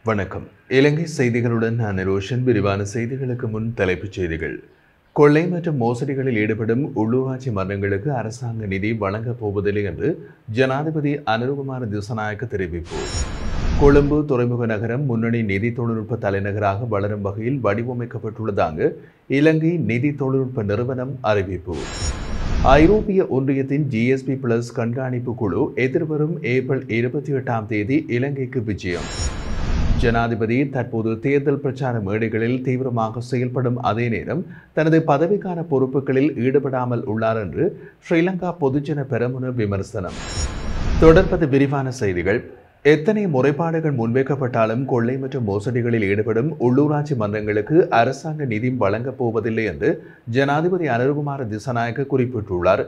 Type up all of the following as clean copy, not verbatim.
வணக்கம். இலங்கை செய்திகளுடன் நான் ரோஷன். விரிவான செய்திகளுக்கு முன் தலைப்புச் செய்திகள். கொள்ளை மற்றும் மோசடிகளில் ஈடுபடும் உள்ளூராட்சி மன்றங்களுக்கு அரசாங்க நிதி வழங்கப் போவதில்லை என்று ஜனாதிபதி அனுரகுமார திசாநாயக்க தெரிவிப்பு. கொழும்பு துறைமுக நகரம் முன்னணி நிதி தொழில்நுட்ப தலைநகராக வளரும் வகையில் வடிவமைக்கப்பட்டுள்ளதாக இலங்கை நிதி தொழில்நுட்ப நிறுவனம் அறிவிப்பு. ஐரோப்பிய ஒன்றியத்தின் GSP பிளஸ் கண்காணிப்பு குழு எதிர்வரும் ஏப்ரல் 28ஆம் தேதி இலங்கைக்கு விஜயம். ஜனாதிபதி தற்போது தேர்தல் பிரச்சார மேடைகளில் தீவிரமாக செயல்படும் அதே நேரம் தனது பதவிக்கான பொறுப்புகளில் ஈடுபடாமல் உள்ளார் என்று ஸ்ரீலங்கா பொதுஜன பெரமுன விமர்சனம். தொடர்பது விரிவான செய்திகள். எத்தனை முறைப்பாடுகள் முன்வைக்கப்பட்டாலும் கொள்ளை மற்றும் மோசடிகளில் ஈடுபடும் உள்ளூராட்சி மன்றங்களுக்கு அரசாங்க நிதி வழங்கப் போவதில்லை என்று ஜனாதிபதி அனுரகுமார திசாநாயக்க குறிப்பிட்டுள்ளார்.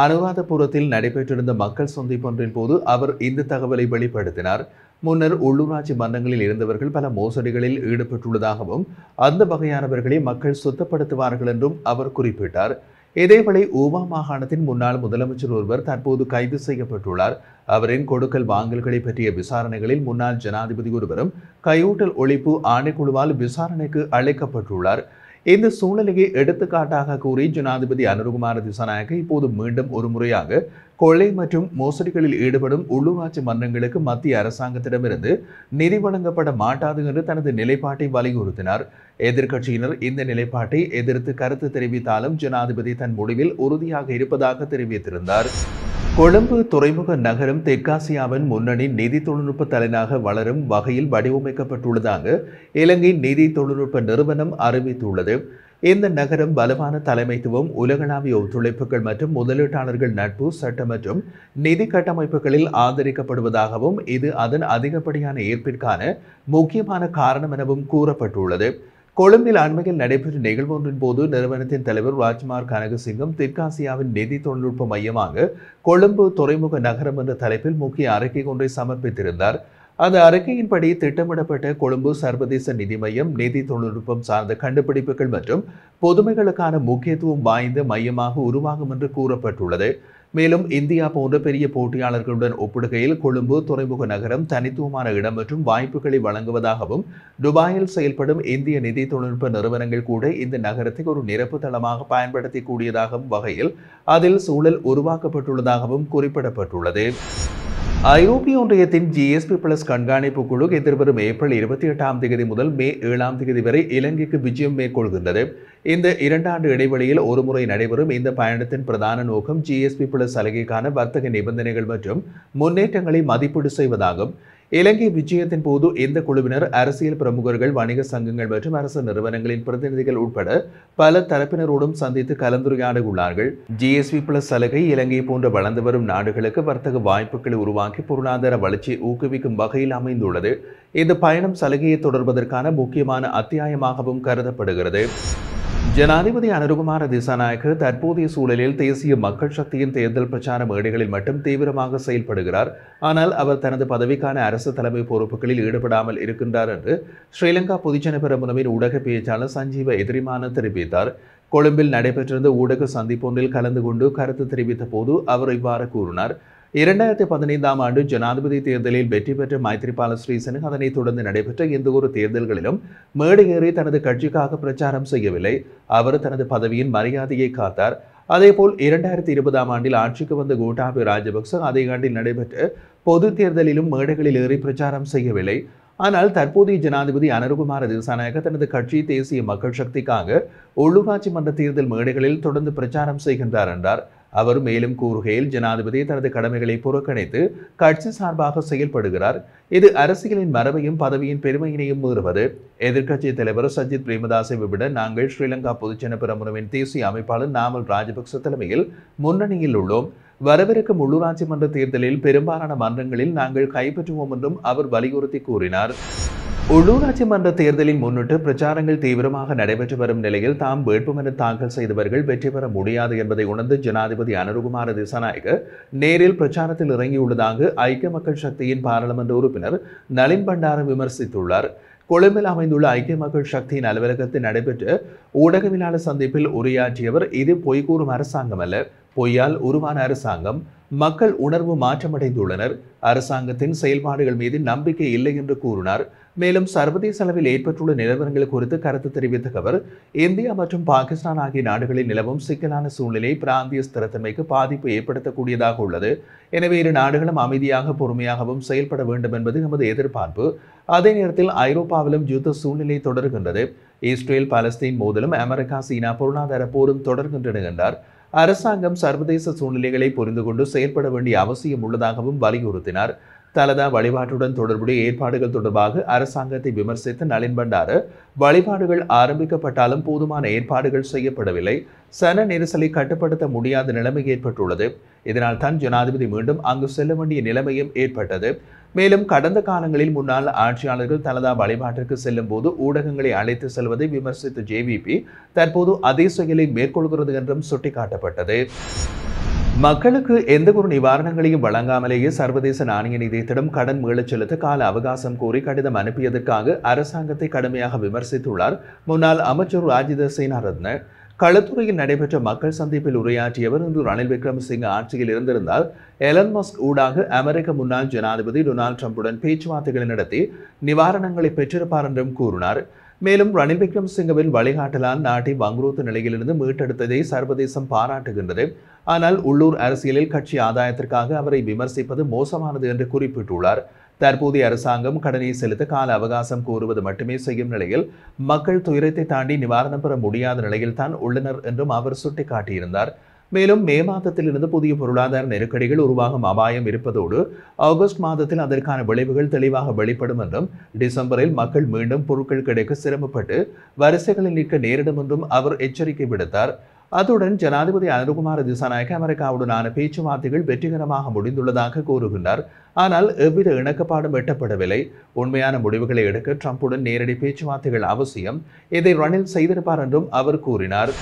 அனுராதபுரத்தில் நடைபெற்றிருந்த மக்கள் சந்திப்பொன்றின் போது அவர் இந்த தகவலை வெளிப்படுத்தினார். முன்னர் உள்ளூராட்சி மன்றங்களில் இருந்தவர்கள் பல மோசடிகளில் ஈடுபட்டுள்ளதாகவும் அந்த வகையானவர்களை மக்கள் சுத்தப்படுத்துவார்கள் என்றும் அவர் குறிப்பிட்டார். இதேவேளை ஊவா மாகாணத்தின் முன்னாள் முதலமைச்சர் ஒருவர் தற்போது கைது செய்யப்பட்டுள்ளார். அவரின் கொடுக்கல் வாங்கல்களை பற்றிய விசாரணைகளில் முன்னாள் ஜனாதிபதி ஒருவரும் கையூட்டல் ஒழிப்பு ஆணைக்குழுவால் விசாரணைக்கு அழைக்கப்பட்டுள்ளார். இந்த சூழ்நிலையை எடுத்துக்காட்டாக கூறி ஜனாதிபதி அனுரகுமார திசாநாயக்க இப்போது மீண்டும் ஒரு முறையாக கொள்ளை மற்றும் மோசடிகளில் ஈடுபடும் உள்ளூராட்சி மன்றங்களுக்கு மத்திய அரசாங்கத்திடமிருந்து நிதி வழங்கப்பட மாட்டாது என்று தனது நிலைப்பாட்டை வலியுறுத்தினார். எதிர்க்கட்சியினர் இந்த நிலைப்பாட்டை எதிர்த்து கருத்து தெரிவித்தாலும் ஜனாதிபதி தன் முடிவில் உறுதியாக இருப்பதாக தெரிவித்திருந்தார். கொழும்பு துறைமுக நகரம் தெற்காசியாவின் முன்னணி நிதி தொழில்நுட்ப தலைநகராக வளரும் வகையில் வடிவமைக்கப்பட்டுள்ளதாக இலங்கை நிதி தொழில்நுட்ப நிறுவனம் அறிவித்துள்ளது. இந்த நகரம் வலுவான தலைமைத்துவம், உலகளாவிய ஒத்துழைப்புகள் மற்றும் முதலீட்டாளர்கள் நட்பு, சட்ட மற்றும் நிதி கட்டமைப்புகளில் ஆதரிக்கப்படுவதாகவும் இது அதன் அதிகப்படியான ஈர்ப்பிற்கான முக்கியமான காரணம் எனவும் கூறப்பட்டுள்ளது. கொழும்பில் அண்மையில் நடைபெற்ற நிகழ்வு ஒன்றின் போது நிறுவனத்தின் தலைவர் ராஜ்குமார் கனகசிங்கம் தெற்காசியாவின் நிதி தொழில்நுட்ப மையமாக கொழும்பு துறைமுக நகரம் என்ற தலைப்பில் முக்கிய அறிக்கை ஒன்றை சமர்ப்பித்திருந்தார். அந்த அறிக்கையின்படி திட்டமிடப்பட்ட கொழும்பு சர்வதேச நிதி மையம் நிதி தொழில்நுட்பம் சார்ந்த கண்டுபிடிப்புகள் மற்றும் புதுமைகளுக்கான முக்கியத்துவம் வாய்ந்த மையமாக உருவாகும் என்று கூறப்பட்டுள்ளது. மேலும் இந்தியா போன்ற பெரிய போட்டியாளர்களுடன் ஒப்பிடுகையில் கொழும்பு துறைமுக நகரம் தனித்துவமான இடம் மற்றும் வாய்ப்புகளை வழங்குவதாகவும் துபாயில் செயல்படும் இந்திய நிதி தொழில்நுட்ப நிறுவனங்கள் கூட இந்த நகரத்தை ஒரு நிரப்பு தளமாக பயன்படுத்திக் கூடியதாகவும் வகையில் அதில் சூழல் உருவாக்கப்பட்டுள்ளதாகவும் குறிப்பிடப்பட்டுள்ளது. ஐரோப்பிய ஒன்றியத்தின் GSP பிளஸ் கண்காணிப்பு குழு எதிர்வரும் ஏப்ரல் 28ஆம் தேதி முதல் மே 7ஆம் தேதி வரை இலங்கைக்கு விஜயம் மேற்கொள்கின்றது. இந்த 2 ஆண்டு இடைவெளியில் ஒருமுறை நடைபெறும் இந்த பயணத்தின் பிரதான நோக்கம் GSP பிளஸ் சலுகைக்கான வர்த்தக நிபந்தனைகள் மற்றும் முன்னேற்றங்களை மதிப்பீடு செய்வதாகும். இலங்கை விஜயத்தின் போது இந்த குழுவினர் அரசியல் பிரமுகர்கள், வணிக சங்கங்கள் மற்றும் அரசு நிறுவனங்களின் பிரதிநிதிகள் உட்பட பல தரப்பினரோடும் சந்தித்து கலந்துரையாட உள்ளார்கள். GSP பிளஸ் சலுகை இலங்கை போன்ற வளர்ந்து வரும் நாடுகளுக்கு வர்த்தக வாய்ப்புகளை உருவாக்கி பொருளாதார வளர்ச்சியை ஊக்குவிக்கும் வகையில் அமைந்துள்ளது. இந்த பயணம் சலுகையை தொடர்வதற்கான முக்கியமான அத்தியாயமாகவும் கருதப்படுகிறது. ஜனாதிபதி அனுரகுமார திசாநாயக்க தற்போதைய சூழலில் தேசிய மக்கள் சக்தியின் தேர்தல் பிரச்சார மேடைகளில் மட்டும் தீவிரமாக செயல்படுகிறார். ஆனால் அவர் தனது பதவிக்கான அரசு தலைமை பொறுப்புகளில் ஈடுபடாமல் இருக்கின்றார் என்று ஸ்ரீலங்கா பொதுஜன பெரமுனவின் ஊடக பேச்சாளர் சஞ்சீவ எதிரிமான தெரிவித்தார். கொழும்பில் நடைபெற்றிருந்த ஊடக சந்திப்பொன்றில் கலந்து கொண்டு கருத்து தெரிவித்த போது அவர் இவ்வாறு கூறினார். 2015ஆம் ஆண்டு ஜனாதிபதி தேர்தலில் வெற்றி பெற்ற மைத்ரிபால சிறிசேன அதனைத் தொடர்ந்து நடைபெற்ற எந்த ஒரு தேர்தல்களிலும் மேடையேறி தனது கட்சிக்காக பிரச்சாரம் செய்யவில்லை. அவர் தனது பதவியின் மரியாதையை காத்தார். அதேபோல் 2020ஆம் ஆண்டில் ஆட்சிக்கு வந்த கோட்டாபய ராஜபக்ச அதே ஆண்டில் நடைபெற்ற பொது தேர்தலிலும் மேடைகளில் ஏறி பிரச்சாரம் செய்யவில்லை. ஆனால் தற்போதைய ஜனாதிபதி அனுரகுமார திசாநாயக்க தனது கட்சி தேசிய மக்கள் சக்திக்காக உள்ளூராட்சி மன்ற தேர்தல் மேடைகளில் தொடர்ந்து பிரச்சாரம் செய்கின்றார் என்றார். அவர் மேலும் கூறுகையில் ஜனாதிபதி தனது கடமைகளை புறக்கணித்து கட்சி சார்பாக செயல்படுகிறார். இது அரசியலின் மரபையும் பதவியின் பெருமையினையும் மீறுவது. எதிர்க்கட்சி தலைவர் சஜித் பிரேமதாசை விட நாங்கள் ஸ்ரீலங்கா பொதுஜன பெரமுனவின் தேசிய அமைப்பாளர் நாமல் ராஜபக்ச தலைமையில் முன்னணியில் உள்ளோம். வரவிருக்கும் உள்ளூராட்சி மன்ற தேர்தலில் பெரும்பாலான மன்றங்களில் நாங்கள் கைப்பற்றுவோம் என்றும் அவர் வலியுறுத்தி கூறினார். உள்ளூராட்சி மன்ற தேர்தலில் முன்னிட்டு பிரச்சாரங்கள் தீவிரமாக நடைபெற்று வரும் நிலையில் தாம் வேட்புமனு தாக்கல் செய்தவர்கள் வெற்றி பெற முடியாது என்பதை உணர்ந்து ஜனாதிபதி அனுரகுமார திசாநாயக்க நேரில் பிரச்சாரத்தில் இறங்கியுள்ளதாக ஐக்கிய மக்கள் சக்தியின் பாராளுமன்ற உறுப்பினர் நளின் பண்டார விமர்சித்துள்ளார். கொழும்பில் அமைந்துள்ள ஐக்கிய மக்கள் சக்தியின் அலுவலகத்தில் நடைபெற்ற ஊடகவியலாளர் சந்திப்பில் உரையாற்றியவர், இது பொய் கூறும் அரசாங்கம் அல்ல, பொய்யால் உருவான அரசாங்கம். மக்கள் உணர்வு மாற்றமடைந்துள்ளனர். அரசாங்கத்தின் செயல்பாடுகள் மீது நம்பிக்கை இல்லை என்று கூறினார். மேலும் சர்வதேச அளவில் ஏற்பட்டுள்ள நிலவரங்கள் குறித்து கருத்து தெரிவித்த அவர் இந்தியா மற்றும் பாகிஸ்தான் ஆகிய நாடுகளில் நிலவும் சிக்கலான சூழ்நிலை பிராந்திய ஸ்திரத்தன்மைக்கு பாதிப்பு ஏற்படுத்தக்கூடியதாக உள்ளது. எனவே இரு நாடுகளும் அமைதியாக பொறுமையாகவும் செயல்பட வேண்டும் என்பது எமது எதிர்பார்ப்பு. அதே நேரத்தில் ஐரோப்பாவிலும் யுத்த சூழ்நிலை தொடர்கின்றது. இஸ்ரேல் பாலஸ்தீன் மோதலும் அமெரிக்கா சீனா பொருளாதார போரும் தொடர்கின்றன என்றார். அரசாங்கம் சர்வதேச சூழ்நிலைகளை புரிந்து கொண்டு செயல்பட வேண்டிய அவசியம் உள்ளதாகவும் வலியுறுத்தினார். தலதா வழிபாட்டுடன் தொடர்புடைய ஏற்பாடுகள் தொடர்பாக அரசாங்கத்தை விமர்சித்த நளின் பண்டார, வழிபாடுகள் ஆரம்பிக்கப்பட்டாலும் போதுமான ஏற்பாடுகள் செய்யப்படவில்லை. சன நெரிசலை கட்டுப்படுத்த முடியாத நிலைமை ஏற்பட்டுள்ளது. இதனால் தான் ஜனாதிபதி மீண்டும் அங்கு செல்ல வேண்டிய நிலைமையும் ஏற்பட்டது. மேலும் கடந்த காலங்களில் முன்னாள் ஆட்சியாளர்கள் தலதா வழிபாட்டிற்கு செல்லும் போது ஊடகங்களை அழைத்து செல்வதை விமர்சித்த ஜேவிபி தற்போது அதே செயலை மேற்கொள்கிறது என்றும் சுட்டிக்காட்டப்பட்டது. மக்களுக்கு எந்த ஒரு நிவாரணங்களையும் வழங்காமலேயே சர்வதேச நாணய நிதியத்திடம் கடன் மீளச் செலுத்த கால அவகாசம் கோரி கடிதம் அனுப்பியதற்காக அரசாங்கத்தை கடுமையாக விமர்சித்துள்ளார் முன்னாள் அமைச்சர் ராஜித சேனாரத்ன. களத்துறையில் நடைபெற்ற மக்கள் சந்திப்பில் உரையாற்றியவர் இன்று ரணில் விக்ரமசிங்க ஆட்சியில் இருந்திருந்தால் எலன் மஸ்க் ஊடாக அமெரிக்க முன்னாள் ஜனாதிபதி டொனால்ட் ட்ரம்புடன் பேச்சுவார்த்தைகளை நடத்தி நிவாரணங்களை பெற்றிருப்பார் என்றும் கூறினார். மேலும் ரணில் விக்ரமசிங்கவின் வழிகாட்டலால் நாட்டை வங்குரோத்து நிலையிலிருந்து மீட்டெடுத்ததை சர்வதேசம் பாராட்டுகின்றது. ஆனால் உள்ளூர் அரசியலில் கட்சி ஆதாயத்திற்காக அவரை விமர்சிப்பது மோசமானது என்று குறிப்பிட்டுள்ளார். தற்போதைய அரசாங்கம் கடனை செலுத்த கால அவகாசம் கோருவது மட்டுமே செய்யும் நிலையில் மக்கள் துயரத்தை தாண்டி நிவாரணம் பெற முடியாத நிலையில் தான் உள்ளனர் என்றும் அவர் சுட்டிக்காட்டியிருந்தார். மேலும் மே மாதத்திலிருந்து புதிய பொருளாதார நெருக்கடிகள் உருவாகும் அபாயம் இருப்பதோடு ஆகஸ்ட் மாதத்தில் அதற்கான விளைவுகள் தெளிவாக வெளிப்படும் என்றும் டிசம்பரில் மக்கள் மீண்டும் பொருட்கள் கிடைக்க சிரமப்பட்டு வரிசைகளில் நிற்க நேரிடும் என்றும் அவர் எச்சரிக்கை விடுத்தார். அத்துடன் ஜனாதிபதி அனுகுமார திசாநாயக்க அமெரிக்காவுடனான பேச்சுவார்த்தைகள் வெற்றிகரமாக முடிந்துள்ளதாக கூறுகின்றார். ஆனால் எவ்வித இணக்கப்பாடும் எட்டப்படவில்லை. உண்மையான முடிவுகளை எடுக்க ட்ரம்புடன் நேரடி பேச்சுவார்த்தைகள் அவசியம். இதை ரணில் செய்திருப்பார் என்றும் அவர் கூறினார்.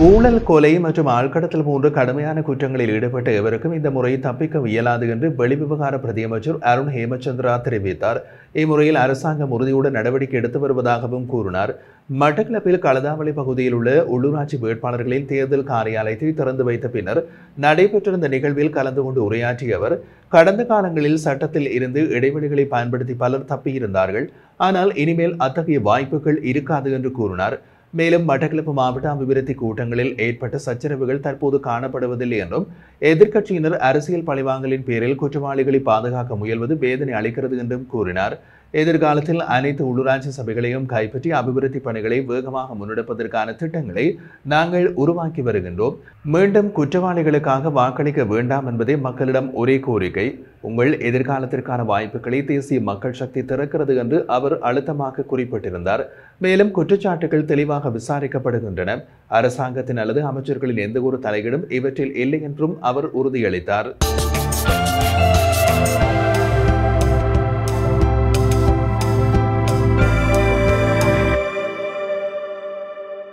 ஊழல், கொலை மற்றும் ஆழ்கடத்தல் போன்ற கடுமையான குற்றங்களில் ஈடுபட்ட எவருக்கும் இந்த முறை தப்பிக்க இயலாது என்று வெளிவிவகார பிரதியமைச்சர் அருண் ஹேமச்சந்திரா தெரிவித்தார். இம்முறையில் அரசாங்கம் உறுதியுடன் நடவடிக்கை எடுத்து வருவதாகவும் கூறினார். மட்டக்களப்பில் களதாவளி பகுதியில் உள்ள உள்ளூராட்சி வேட்பாளர்களின் தேர்தல் காரியாலயத்தை திறந்து வைத்த பின்னர் நடைபெற்றிருந்த நிகழ்வில் கலந்து கொண்டு உரையாற்றிய அவர், கடந்த காலங்களில் சட்டத்தில் இருந்து இடைவெளிகளை பயன்படுத்தி பலர் தப்பியிருந்தார்கள். ஆனால் இனிமேல் அத்தகைய வாய்ப்புகள் இருக்காது என்று கூறினார். மேலும் மட்டக்களப்பு மாவட்ட அபிவிருத்தி கூட்டங்களில் ஏற்பட்ட சச்சரவுகள் தற்போது காணப்படுவதில்லை என்றும் எதிர்க்கட்சியினர் அரசியல் பழிவாங்கலின் பேரில் குற்றவாளிகளை பாதுகாக்க முயல்வது வேதனை அளிக்கிறது என்றும் கூறினார். எதிர்காலத்தில் அனைத்து உள்ளூராட்சி சபைகளையும் கைப்பற்றி அபிவிருத்தி பணிகளை வேகமாக முன்னெடுப்பதற்கான திட்டங்களை நாங்கள் உருவாக்கி வருகின்றோம். மீண்டும் குற்றவாளிகளுக்காக வாக்களிக்க வேண்டாம் என்பதே மக்களிடம் ஒரே கோரிக்கை. உங்கள் எதிர்காலத்திற்கான வாய்ப்புகளை தேசிய மக்கள் சக்தி திறக்கிறது என்று அவர் அழுத்தமாக குறிப்பிட்டிருந்தார். மேலும் குற்றச்சாட்டுகள் தெளிவாக விசாரிக்கப்படுகின்றன. அரசாங்கத்தின் அல்லது அமைச்சர்களின் எந்த ஒரு தலையீடும் இவற்றில் இல்லை என்றும் அவர் உறுதியளித்தார்.